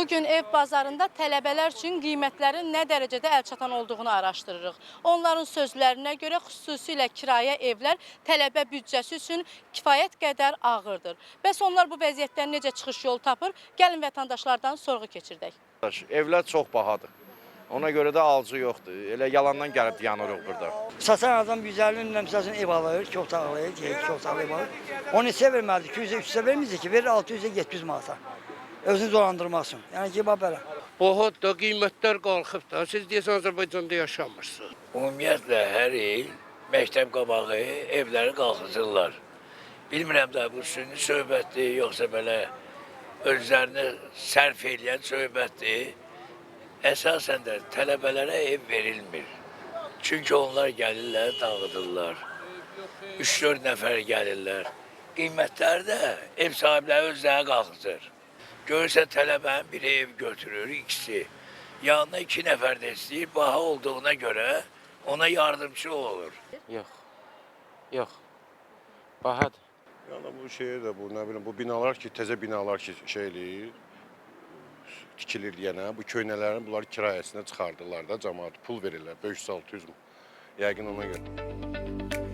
Bugün ev bazarında tələbələr üçün qiymətlərin nə dərəcədə əlçatan olduğunu araşdırırıq. Onların sözlərinə görə xüsusilə kirayə evlər tələbə büdcəsi üçün kifayət qədər ağırdır. Bəs onlar bu vəziyyətdən necə çıxış yolu tapır? Gəlin vətəndaşlardan sorğu keçirdək. Evlər çox bahadır. Ona görə də alıcı yoxdur. Elə yalandan gəlib dayanırıq burada. Satan adam 150 minlə məsələn ev alır, 2 otaqlı, 2 otaqlı ev alır. Onu neçə verməlidir? 200-ə 300-ə verməyəcək ki, verir 600-ə 700 manata. Özünü dolandırmasın. Yəni ki, belə. बहुत da qiymətlər qalxıb da. Siz deyəsən Azərbaycanda yaşamırsınız. Ümumiyyətlə hər il məktəb qabağı evləri qalxızırlar. Bilmirəm də bu süni söhbətdir, yoxsa belə özlərini sərf edən söhbətdir. Əsasən də tələbələrə ev verilmir. Çünki onlar gəlirlər, dağıdırlar. 3-4 nəfər gəlirlər. Qiymətləri də ev sahibləri özləri qalxızır. Görürsən tələbənin biri ev götürür, ikisi. Yanına 2 nəfər də istəyir, baha olduğuna görə ona yardımcı olur. Yox. Bahadır. Yəni bu şeyə də bu nə bilim bu binalar ki, təzə binalar ki şey eləyir, tikilir yenə. Bu köynələrin bunları kirayəsinə çıxardırlar da cəmaət pul verirlər 500-600 min. Yəqin ona görə.